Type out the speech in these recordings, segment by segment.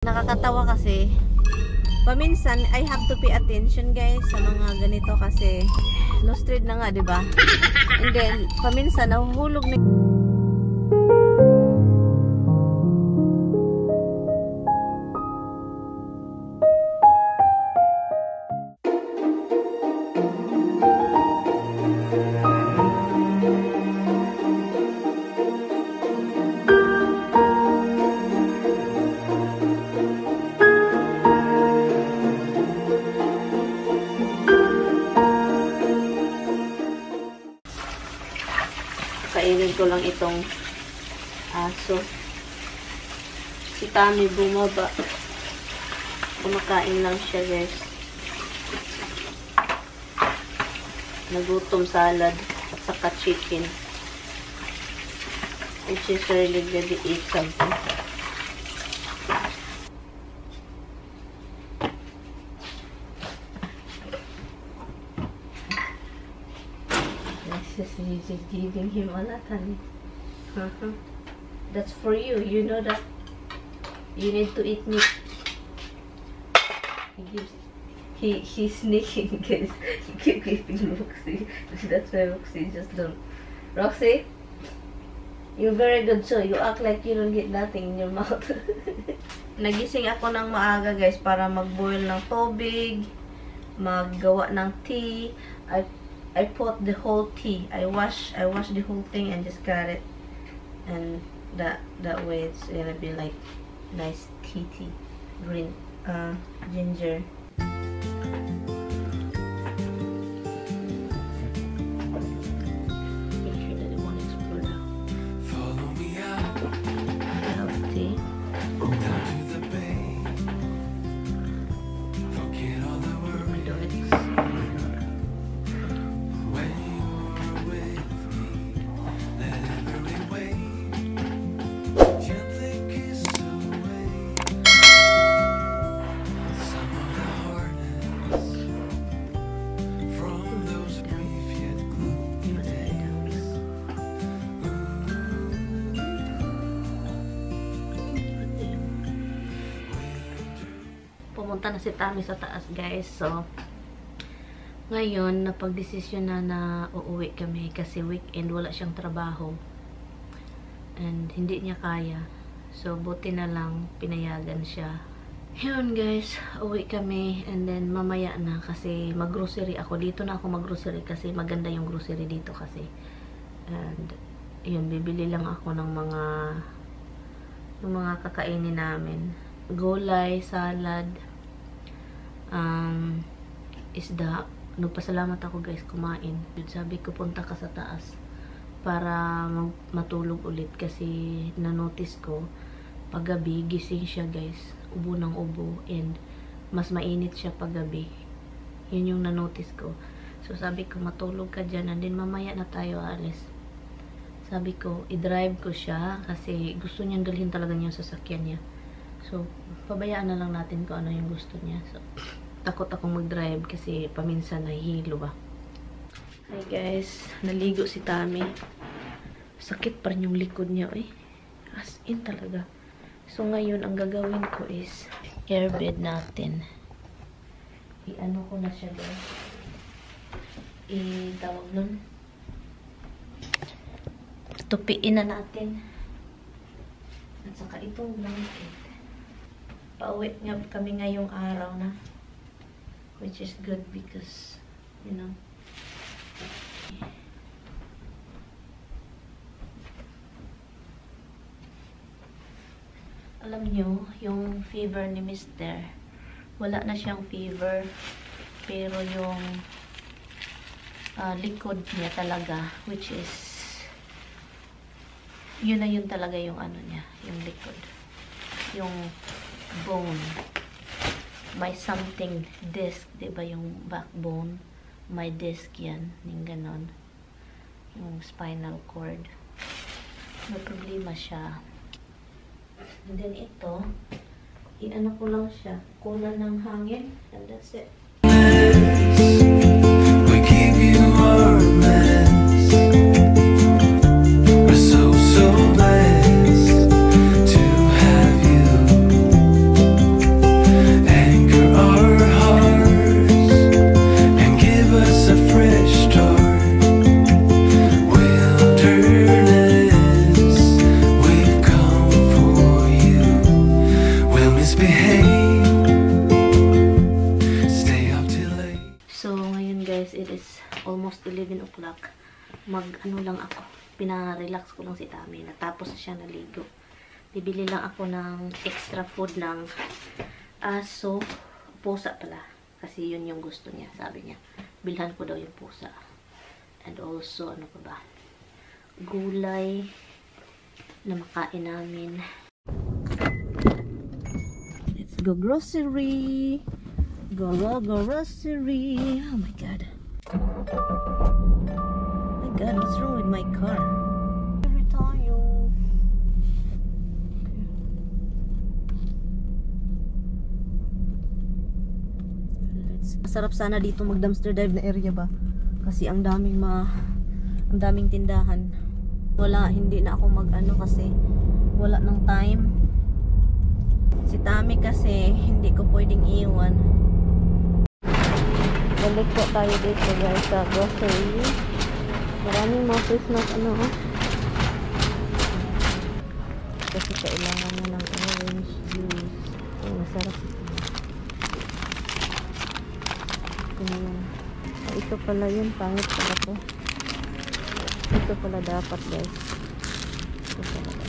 Nakakatawa kasi paminsan I have to pay attention guys sa mga ganito kasi lost thread na nga, 'di ba? And then paminsan nahuhulog na kainin ko lang itong aso. Si Tami bumaba. Kumakain lang siya guys. Nagutom salad at saka chicken. And she's really gonna eat something. He's just giving him a lot, honey. That's for you. You know that you need to eat meat. He's sneaking, guys. He keep giving Roxy. That's why Roxy just don't. Roxy, you're very good, so you act like you don't get nothing in your mouth. Nagising ako ng maaga, guys, para mag-boil ng tubig, maggawa ng tea. I put the whole tea. I wash the whole thing and just cut it, and that way it's gonna be like nice tea, green ginger. Make sure that it won't explode out. Follow me out. Tea. Down to the bay. Forget all the worries. Pumunta na si Tami sa taas, guys. So, ngayon, napag-desisyon na uuwi kami kasi weekend, wala siyang trabaho. And hindi niya kaya. So, buti na lang pinayagan siya. Yun, guys. Uwi kami. And then, mamaya na kasi mag-grocery ako. Dito na ako mag-grocery kasi maganda yung grocery dito kasi. And, yun, bibili lang ako ng mga kakainin namin. Gulay, salad, isda. Nagpasalamat ako guys kumain. Sabi ko punta ka sa taas para matulog ulit kasi na-notice ko paggabi gising siya guys. Ubo ng ubo and mas mainit siya paggabi. Yun yung na-notice ko. So sabi ko matulog ka dyan and then mamaya na tayo alis. Sabi ko i-drive ko siya kasi gusto niyang dalhin talaga niya sa sasakyan niya. So, pabayaan na lang natin kung ano yung gusto niya. So, takot akong mag-drive kasi paminsan nahihilo ba. Hi guys, naligo si Tami. Sakit pa rin yung likod niya eh. As in talaga. So, ngayon ang gagawin ko is airbed natin. I-ano ko na siya guys. I-tawag nun. Tupiin na natin. At saka itong blanket. Pauwi nga kami ngayong araw na. Which is good because, you know. Alam nyo, yung fever ni Mr. Wala na siyang fever. Pero yung likod niya talaga, which is, yun na yun talaga yung ano niya, yung likod. Yung bone. May something disc, diba yung backbone? May disc yan. Yung ganon. Yung spinal cord. May problema siya. And then ito, i-ano ko lang siya. Kunan ng hangin. And that's it. We give you our best. We're so blessed to have you. 7 o'clock. Ano lang ako. Pinarelax ko lang si Tami. Natapos siya naligo. Bibili lang ako ng extra food ng aso. Pusa pala. Kasi yun yung gusto niya. Sabi niya, bilhan ko daw yung pusa. And also, ano pa ba? Gulay na makain namin. Let's go grocery. Go grocery. Oh my god. Oh my god, what's wrong with my car? Every tayo. Masarap sana dito mag dumpster dive na area ba? Kasi ang daming tindahan. Hindi na ako mag-ano kasi wala ng time. Si Tami kasi hindi ko pwedeng iwan. Balik po tayo dito guys sa grocery. Maraming mga Christmas kasi kailangan na ng orange juice. Ay, masarap ito. Ito pala yun, pangit pala to. Ito pala dapat guys. Ito pala dapat.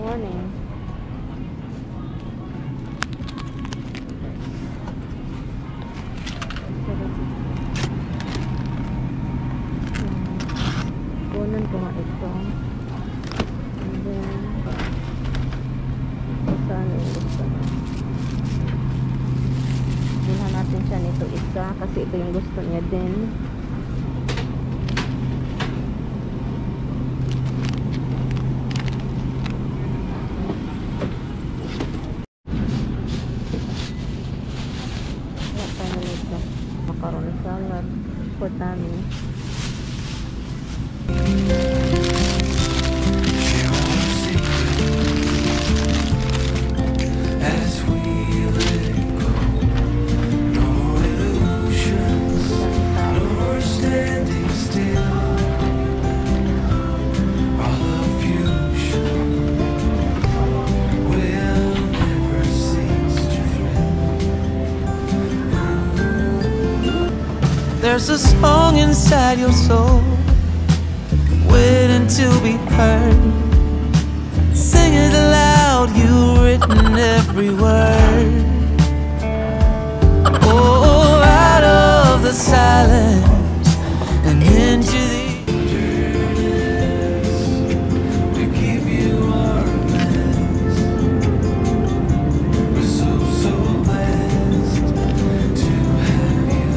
Morning. Kunan ko nga ito. And then saan yung gusto na. Bilhan natin siya nito isa kasi ito yung gusto niya din. Macaroni salad for Tami. There's a song inside your soul waiting to be heard. Sing it aloud, you've written every word. Oh, out of the silence and into the we give you our best. We're so blessed to have you.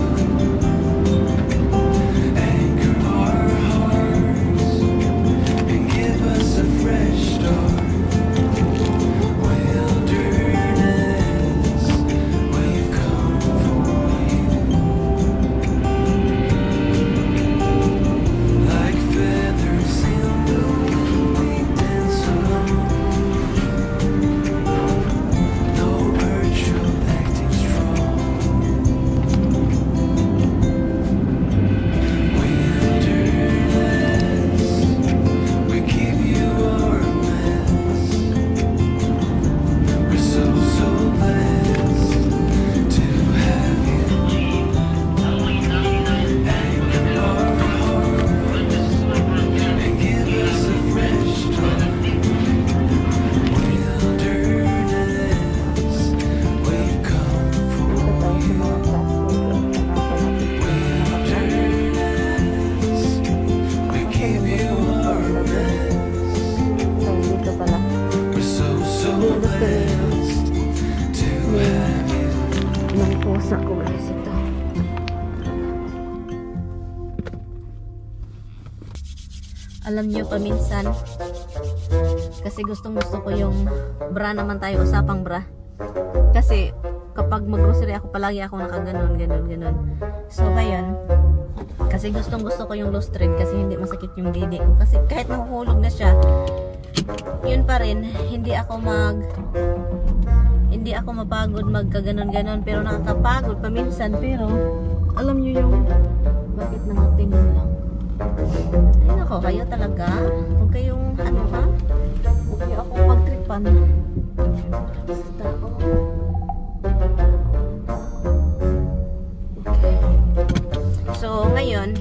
Anchor our hearts and give us a fresh start. Wilderness, we've come for you. Like feathers in the wind, we dance alone. No virtue acting strong. Wilderness, we give you our best. We're so blessed to have you. Anchor our hearts and give us a fresh start. Wilderness, we've come for you. Wilderness, we give you our best. Dito pala. We're so blessed to have you. May pusa ko guys ito. Alam niyo paminsan kasi gustong gusto ko yung bra naman tayo, usapang bra. Kasi kapag mag-grocery ako palagi ako ganun. So ngayon kasi gustong gusto ko yung loose thread kasi hindi masakit yung didi ko. Kasi kahit nahuhulog na siya, yun pa rin, hindi ako mapagod magkaganon-ganon, pero nakakapagod paminsan. Pero alam nyo yung bakit nangatingon lang. Ay nako, kayo talaga huwag kayong huwag niyo akong pag-trip harapan. Tao. Okay. So, ngayon,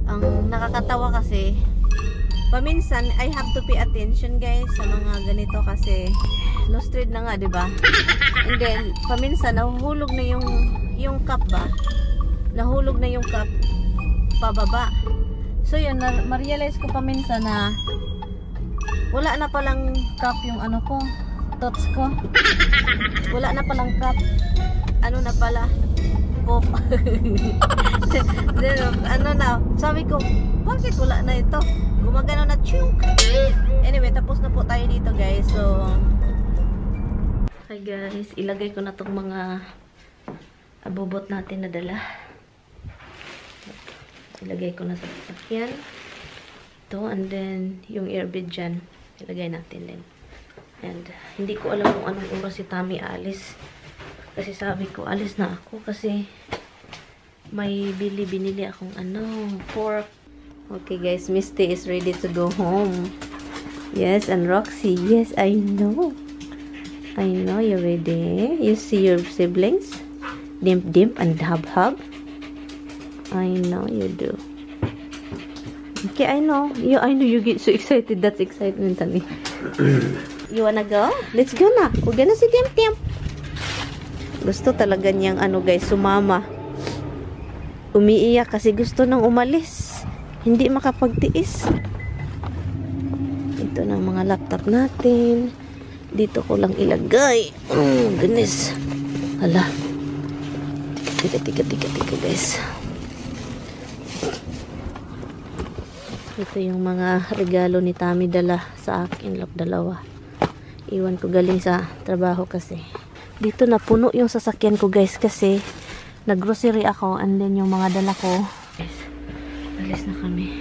ang nakakatawa kasi, paminsan, I have to pay attention guys sa mga ganito kasi lost thread na nga, diba? And then, paminsan, nahuhulog na yung cup ba? Nahulog na yung cup pababa. So, yun, ma-realize ko paminsan na wala na palang cup yung ano ko, tots ko. Wala na palang cup. Ano na pala? Pop. Then, ano na, sabi ko, bakit wala na ito? Gumagano na chunk. Anyway, tapos na po tayo dito guys. So, hi guys, ilagay ko na tong mga abobot natin na dala. Ilagay ko na sa sasakyan. Ito, and then yung airbed dyan, ilagay natin din. And hindi ko alam kung anong oras si Tammy alis. Kasi sabi ko, alis na ako kasi may binili akong pork. Okay guys, Misty is ready to go home. Yes, and Roxy, yes, I know. I know you're ready. You see your siblings? Dimp and Hub. I know you do. Okay, I know you get so excited. That's excitement, Tani. You wanna go? Let's go na. We're gonna see Dimp. Gusto talaga niyang guys, sumama. Umiiyak kasi gusto nang umalis. Hindi makapagtiis. Ito na mga laptop natin. Dito ko lang ilagay. Oh, goodness. Hala. Tika guys. Ito yung mga regalo ni Tammy dala sa akin. Dalawa. Iwan ko galing sa trabaho kasi. Dito na puno yung sasakyan ko guys kasi nag-grocery ako and then yung mga dala ko. Guys, alis na kami.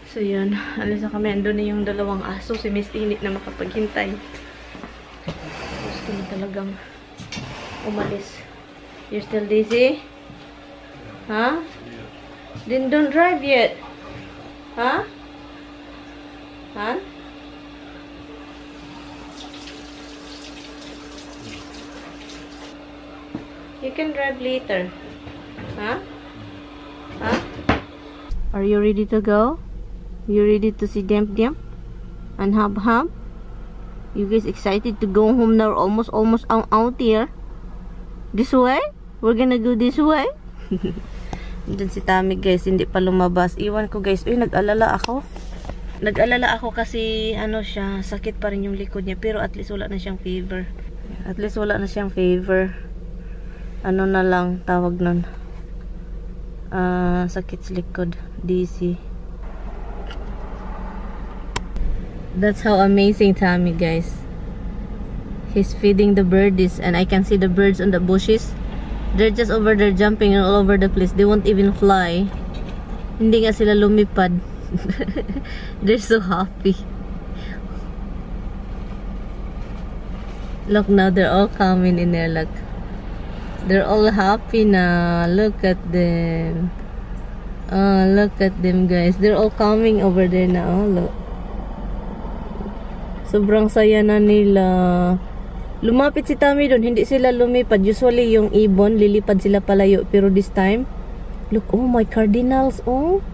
So yun, alis na kami. Andun na yung dalawang aso. Si Misty hindi na makapaghintay. Gusto na talagang umalis. You're still dizzy? Huh? Then don't drive yet. Huh? Huh? You can drive later. Huh? Huh? Are you ready to go? You ready to see Dimp and Hub? You guys excited to go home now? Almost out here. This way? We're gonna go this way. Doon si Tammy guys, hindi pa lumabas. Iwan ko guys. Uy, nag-alala ako. Nag-alala ako kasi siya, sakit pa rin yung likod niya. Pero at least wala na siyang fever. Ano na lang tawag nun? Sakit sa likod. DC. That's how amazing Tammy guys. He's feeding the birdies and I can see the birds on the bushes. They're just over there jumping all over the place. They won't even fly. Hindi nga sila lumipad. They're so happy. Look now, they're all coming in there. Look. They're all happy now. Look at them. Oh, look at them guys. They're all coming over there now. Look. Sobrang saya na nila. Lumapit si Tammy doon, hindi sila lumipad. Usually yung ibon, lilipad sila palayo. Pero this time, look, oh my cardinals, oh.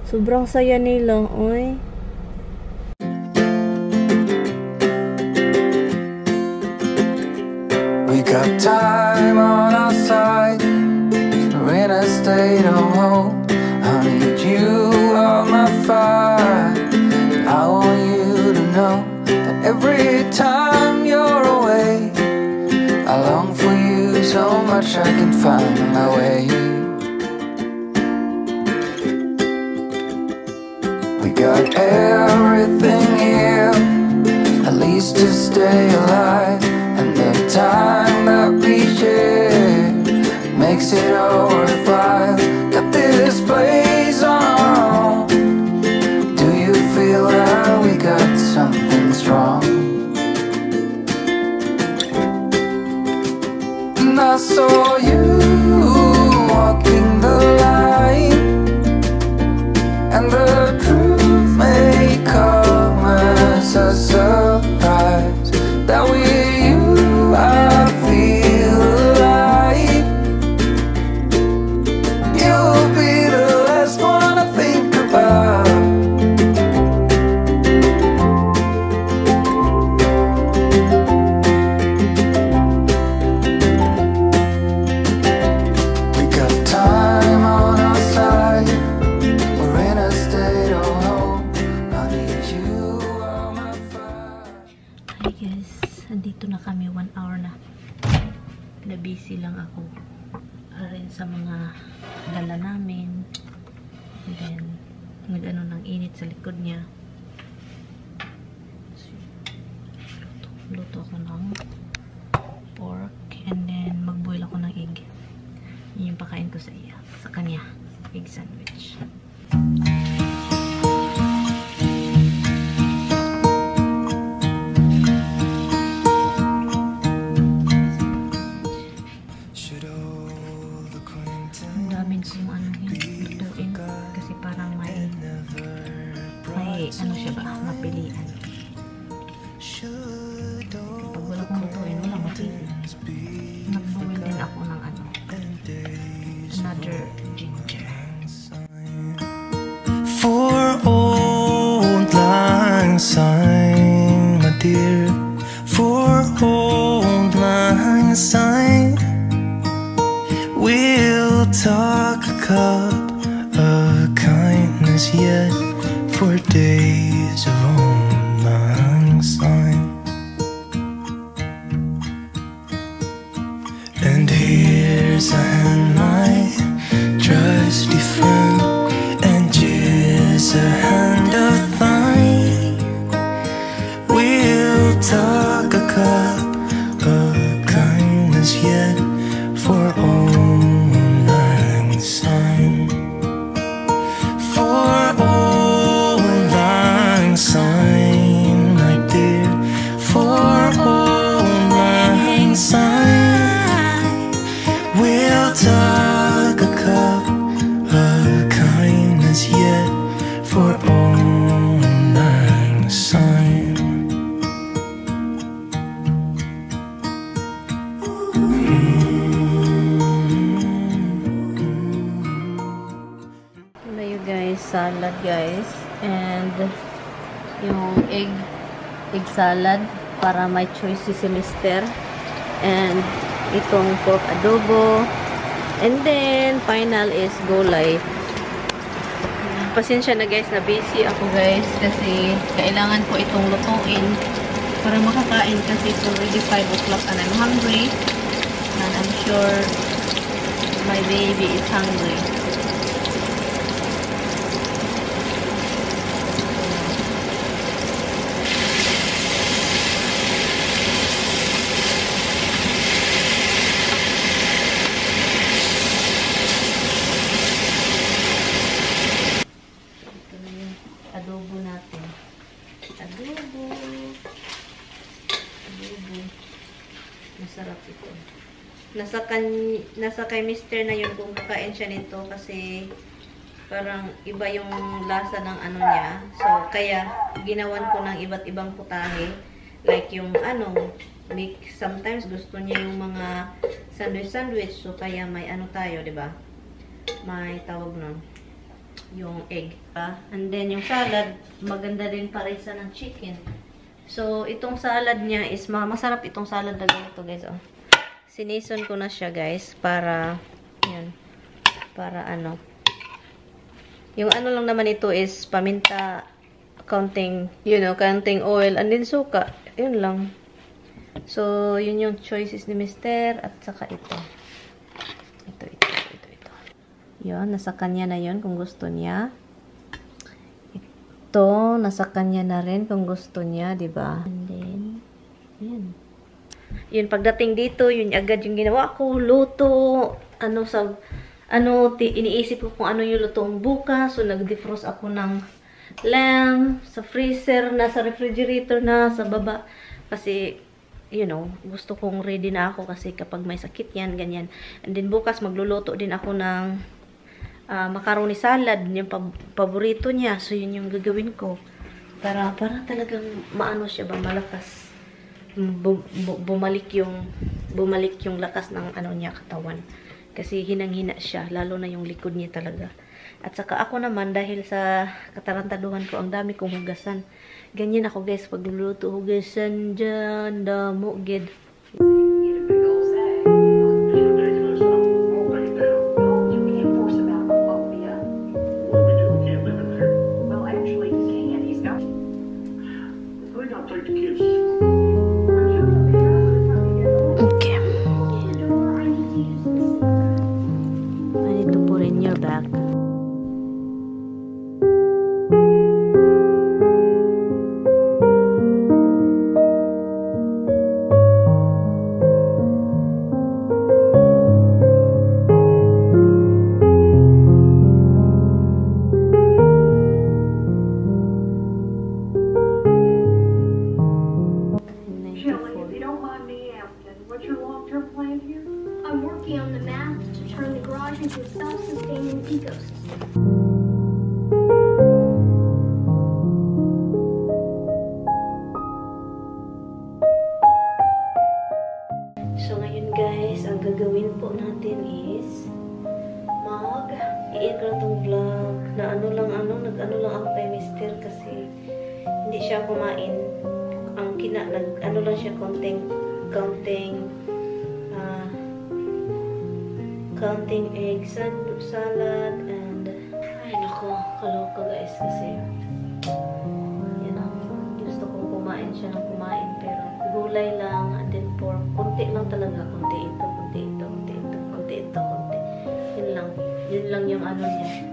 Sobrang saya nila, oy. We got time on our side. We're in a state of hope. I need you on my fire. I want you to know that every time you're away, I long for you so much I can find my way. We got everything here, at least to stay alive. And the time that we share makes it all worthwhile. Got this place on our own. Do you feel that we got something strong? And I saw you dala namin. And then, nag-ano ng init sa likod niya. Luto ako ng pork. And then, mag-boil ako ng egg. Yun yung pakain ko sa kanya. Egg sandwich. Ang daming kung ano yun, lutuin. Kasi parang may ano siya ba, mapilian. Pag wala kong lutuin, wala mapilian. Nag-boil din ako ng ano, another ginger. For old lang syne, my dear. For old lang syne, we'll talk a cup of kindness yet. For days of old lang syne. And here's a hand, my trusty friend, and here's a hand of thine. We'll talk a cup of kindness yet. For old lang syne. For old lang syne, my dear. For old lang syne, we'll talk a cup of kindness yet. For old lang syne. Wala you guys, salad guys. And yung egg salad para may choice si Mister. And itong pork adobo. And then, final is gulay. Pasensya na guys, na busy ako guys. Kasi kailangan ko itong lutuin para makakain kasi it's already 5 o'clock and I'm hungry. And I'm sure my baby is hungry. Adobo natin. Adobo. Masarap ito. Nasa kay Mister na yun kung kakain siya nito kasi parang iba yung lasa ng ano niya. So, kaya ginawan ko ng iba't ibang putahe. Like yung ano, sometimes gusto niya yung mga sandwich. So, kaya may ano tayo, di ba? May tawag nun. Yung egg. And then, yung salad, maganda din paresa ng chicken. So, itong salad niya is, masarap itong salad na ganito, guys. Oh. Sinison ko na siya, guys, para, yan, para ano. Yung ano lang naman ito is, paminta, counting, counting oil, and then suka. Yun lang. So, yun yung choices ni Mister, at saka ito. Ito. Yun, nasa kanya na yun kung gusto niya. Ito, nasa kanya na rin kung gusto niya, diba? And then, yun. Yun, pagdating dito, yun agad yung ginawa ko. Luto, iniisip ko kung ano yung lutong bukas. So, nag-defrost ako ng lamb sa freezer, nasa refrigerator na, sa baba. Kasi, gusto kong ready na ako kasi kapag may sakit yan, ganyan. And then, bukas, magluluto din ako ng macaroni salad, yung paborito niya. So, yun yung gagawin ko. Para talagang maano siya ba, malakas. Bumalik yung lakas ng ano niya, katawan. Kasi hinang-hina siya, lalo na yung likod niya talaga. At saka ako naman, dahil sa katarantaduhan ko, ang dami kong hugasan. Ganyan ako guys, pag luluto, hugasan dyan, damo, gid. easy to put in your bag. What's your long-term plan here? I'm working on the math to turn the garage into a self-sustaining ecosystem. So ngayon guys, ang gagawin po natin is i-end ko na tong vlog na nag-ano lang ako kay Mister kasi hindi siya kumain. Ang nag-ano lang siya counting eggs, salad, and ay nako, kaloka guys kasi yan ang gusto kong kumain siya ng kumain pero gulay lang and then pork, konti lang talaga, konti ito. Yun lang yung ano niya.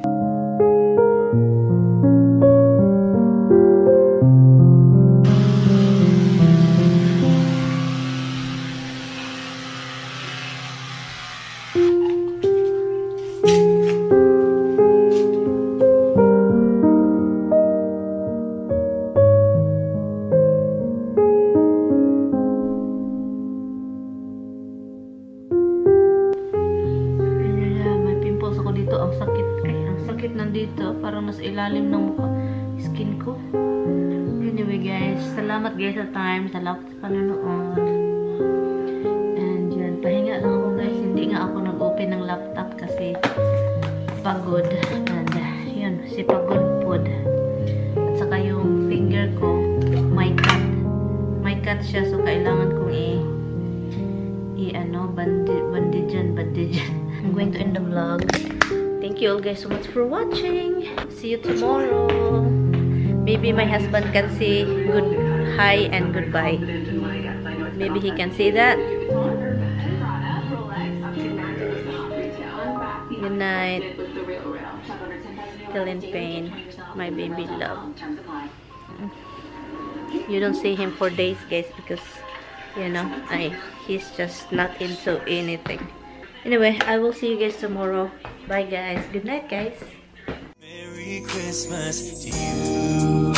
Nandito, parang nasa ilalim ng mukha, skin ko. Anyway guys, salamat guys sa time, salamat sa panonood. And yun, pahinga lang ako guys, hindi nga ako nag-open ng laptop kasi pagod. And yun, si pagod pod. At saka yung finger ko, may cut siya, so kailangan kong bandagean. I'm going to end the vlog. Thank you all guys so much for watching. See you tomorrow. Maybe my husband can say hi and goodbye. Maybe he can say that. Good night. Still in pain. My baby love. You don't see him for days guys because you know he's just not into anything. Anyway, I will see you guys tomorrow. Bye guys. Good night guys. Merry Christmas to you.